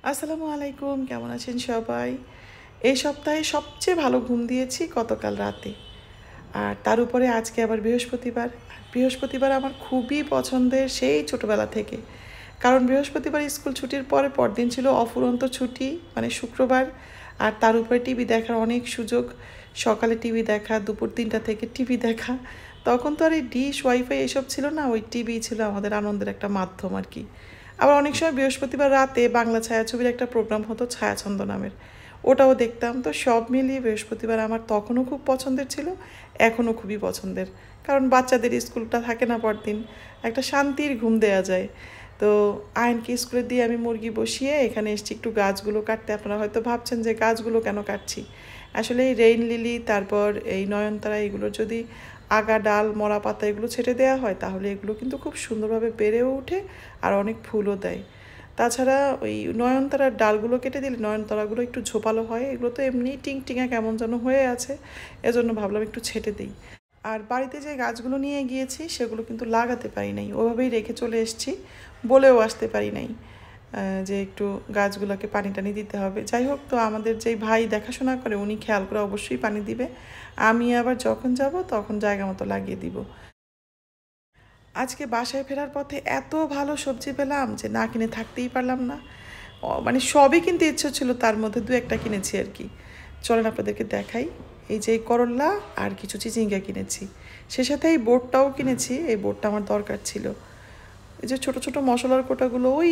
আসসালামু আলাইকুম, কেমন আছেন সবাই? এই সপ্তাহে সবচেয়ে ভালো ঘুম দিয়েছি গতকাল রাতে। আর তার উপরে আজকে আবার বৃহস্পতিবার। আর বৃহস্পতিবার আমার খুবই পছন্দের সেই ছোটোবেলা থেকে। কারণ বৃহস্পতিবার স্কুল ছুটির পরে পরদিন ছিল অফুরন্ত ছুটি, মানে শুক্রবার। আর তার উপরে টিভি দেখার অনেক সুযোগ। সকালে টিভি দেখা, দুপুর ৩টা থেকে টিভি দেখা। তখন তো আর এই ডিশ, ওয়াইফাই এসব ছিল না, ওই টিভি ছিল আমাদের আনন্দের একটা মাধ্যম আর কি। আবার অনেক সময় বৃহস্পতিবার রাতে বাংলা ছায়াছবির একটা প্রোগ্রাম হতো ছায়াছন্দ নামের, ওটাও দেখতাম। তো সব মিলিয়ে বৃহস্পতিবার আমার তখনও খুব পছন্দের ছিল, এখনও খুবই পছন্দের। কারণ বাচ্চাদের স্কুলটা থাকে না পরদিন, একটা শান্তির ঘুম দেওয়া যায়। তো আয়নকে স্কুলে দিয়ে আমি মুরগি বসিয়ে এখানে এসেছি একটু গাছগুলো কাটতে। আপনারা হয়তো ভাবছেন যে গাছগুলো কেন কাটছি। আসলে এই রেইন লিলি, তারপর এই নয়নতারা, এগুলো যদি আগা, ডাল, মরা পাতা এগুলো ছেটে দেওয়া হয় তাহলে এগুলো কিন্তু খুব সুন্দরভাবে বেড়েও ওঠে আর অনেক ফুলও দেয়। তাছাড়া ওই নয়নতারার ডালগুলো কেটে দিলে নয়নতারাগুলো একটু ঝোপালো হয়, এগুলো তো এমনি টিংটিঙা কেমন যেন হয়ে আছে, এজন্য ভাবলাম একটু ছেটে দিই। আর বাড়িতে যে গাছগুলো নিয়ে গিয়েছি সেগুলো কিন্তু লাগাতে পারি নাই, ওভাবেই রেখে চলে এসেছি, বলেও আসতে পারি নাই যে একটু গাছগুলোকে পানি টানি দিতে হবে। যাই হোক, তো আমাদের যেই ভাই দেখাশোনা করে উনি খেয়াল করে অবশ্যই পানি দিবে। আমি আবার যখন যাব তখন জায়গা মতো লাগিয়ে দিব। আজকে বাসায় ফেরার পথে এত ভালো সবজি পেলাম যে না কিনে থাকতেই পারলাম না। মানে সবই কিনতে ইচ্ছে ছিল, তার মধ্যে দু একটা কিনেছি আর কি। চলেন আপনাদেরকে দেখাই। এই যে করল্লা আর কিছু চিচিঙ্গা কিনেছি, সে সাথে এই বোটটাও কিনেছি। এই বোটটা আমার দরকার ছিল। এই যে ছোট ছোট মশলার কোটাগুলো ওই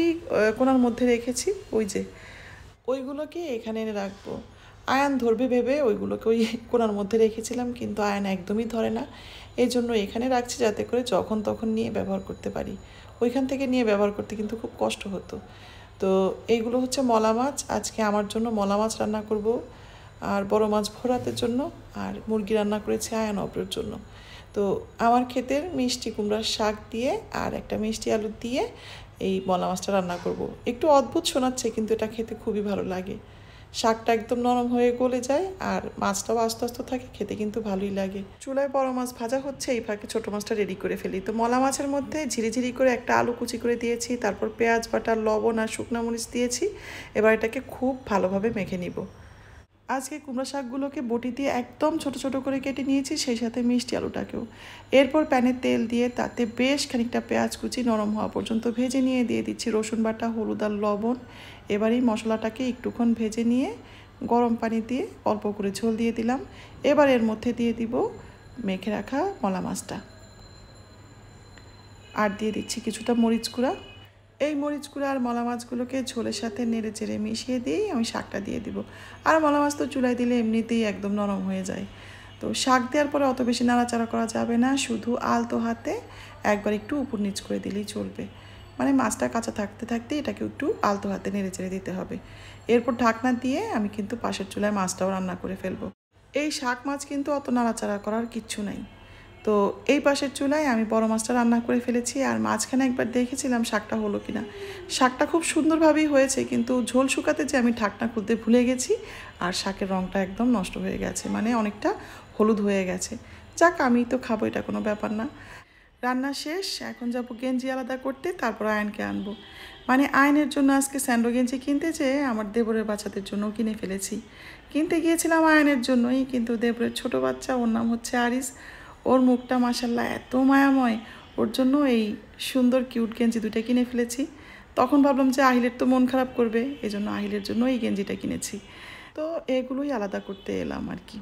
কোনার মধ্যে রেখেছি, ওই যে ওইগুলোকে এখানে এনে রাখবো। আয়ান ধরবে ভেবে ওইগুলোকে ওই কোনার মধ্যে রেখেছিলাম, কিন্তু আয়ান একদমই ধরে না। এই জন্য এখানে রাখছি যাতে করে যখন তখন নিয়ে ব্যবহার করতে পারি। ওইখান থেকে নিয়ে ব্যবহার করতে কিন্তু খুব কষ্ট হতো। তো এইগুলো হচ্ছে মলা মাছ। আজকে আমার জন্য মলা মাছ রান্না করব, আর বড় মাছ ভোরাতের জন্য, আর মুরগি রান্না করেছি আয়ান অপরের জন্য। তো আমার ক্ষেতের মিষ্টি কুমড়ার শাক দিয়ে আর একটা মিষ্টি আলু দিয়ে এই মলা মাছটা রান্না করব। একটু অদ্ভুত শোনাচ্ছে, কিন্তু এটা খেতে খুবই ভালো লাগে। শাকটা একদম নরম হয়ে গলে যায় আর মাছটাও আস্তে আস্তে থাকে, খেতে কিন্তু ভালোই লাগে। চুলায় বড় মাছ ভাজা হচ্ছে, এই ফাঁকে ছোটো মাছটা রেডি করে ফেলি। তো মলা মাছের মধ্যে ঝিরিঝিরি করে একটা আলু কুচি করে দিয়েছি, তারপর পেঁয়াজ বাটা, লবণ আর শুকনো মরিচ দিয়েছি। এবার এটাকে খুব ভালোভাবে মেখে নিব। আজকে কুমড়া শাকগুলোকে বটি দিয়ে একদম ছোট ছোট করে কেটে নিয়েছি, সেই সাথে মিষ্টি আলুটাকেও। এরপর প্যানে তেল দিয়ে তাতে বেশ খানিকটা পেঁয়াজ কুচি নরম হওয়া পর্যন্ত ভেজে নিয়ে দিয়ে দিচ্ছি রসুন বাটা, হলুদ আর লবণ। এবার এই মশলাটাকে একটুক্ষণ ভেজে নিয়ে গরম পানি দিয়ে অল্প করে ঝোল দিয়ে দিলাম। এবার এর মধ্যে দিয়ে দিব মেখে রাখা মলা মাছটা, আর দিয়ে দিচ্ছি কিছুটা মরিচ গুঁড়া। এই মরিচ গুঁড়া আর মলা মাছগুলোকে ঝোলের সাথে নেড়ে চেড়ে মিশিয়ে দিয়েই আমি শাকটা দিয়ে দিব। আর মলা মাছ তো চুলায় দিলে এমনিতেই একদম নরম হয়ে যায়। তো শাক দেওয়ার পরে অত বেশি নাড়াচাড়া করা যাবে না, শুধু আলতো হাতে একবার একটু উপর নিচ করে দিলেই চলবে। মানে মাছটা কাঁচা থাকতে থাকতে এটাকে একটু আলতো হাতে নেড়ে চেড়ে দিতে হবে। এরপর ঢাকনা দিয়ে আমি কিন্তু পাশের চুলায় মাছটাও রান্না করে ফেলবো। এই শাক মাছ কিন্তু অত নাড়াচাড়া করার কিচ্ছু নাই। তো এই পাশের চুলায় আমি বড় মাছটা রান্না করে ফেলেছি, আর মাঝখানে একবার দেখেছিলাম শাকটা হলো কিনা। শাকটা খুব সুন্দরভাবেই হয়েছে, কিন্তু ঝোল শুকাতে যে আমি ঢাকনা খুলতে ভুলে গেছি, আর শাকের রঙটা একদম নষ্ট হয়ে গেছে, মানে অনেকটা হলুদ হয়ে গেছে। যাক, আমি তো খাবো, এটা কোনো ব্যাপার না। রান্না শেষ, এখন যাবো গেঞ্জি আলাদা করতে, তারপর আয়নকে আনবো। মানে আয়নের জন্য আজকে স্যান্ডো গেঞ্জি কিনতে যেয়ে আমার দেবরের বাচ্চাদের জন্য কিনে ফেলেছি। কিনতে গিয়েছিলাম আয়নের জন্যই, কিন্তু দেবরের ছোট বাচ্চা, ওর নাম হচ্ছে আরিস, ওর মুখটা মাশাল্লাহ এত মায়াময়, ওর জন্য এই সুন্দর কিউট গেঞ্জি দুটো কিনে ফেলেছি। তখন ভাবলাম যে আহিলের তো মন খারাপ করবে, এই জন্য আহিলের জন্য এই গেঞ্জিটা কিনেছি। তো এগুলোই আলাদা করতে এলাম আর কি।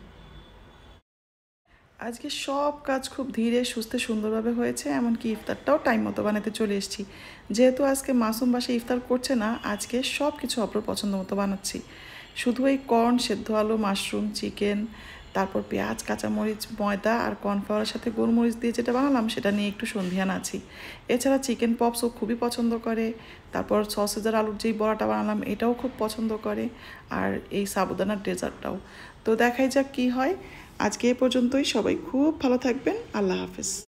আজকে সব কাজ খুব ধীরে সুস্থে সুন্দরভাবে হয়েছে, এমনকি ইফতারটাও টাইম মতো বানাতে চলে এসেছি। যেহেতু আজকে মাসুম বাসায় ইফতার করছে না, আজকে সব কিছু অপর পছন্দ মতো বানাচ্ছি। শুধু এই কর্ন, সেদ্ধ আলু, মাশরুম, চিকেন, তারপর পেঁয়াজ, কাঁচামরিচ, ময়দা আর কর্নফ্লাওয়ারের সাথে গোলমরিচ দিয়ে যেটা বানালাম সেটা নিয়ে একটু সন্ধিয়ান আছি। এছাড়া চিকেন পপসও খুবই পছন্দ করে। তারপর সসেজ আর আলুর যেই বড়াটা বানালাম এটাও খুব পছন্দ করে। আর এই সাবুদানার ডেজার্টটাও। তো দেখাই যাক কী হয়। আজকে এ পর্যন্তই, সবাই খুব ভালো থাকবেন। আল্লাহ হাফেজ।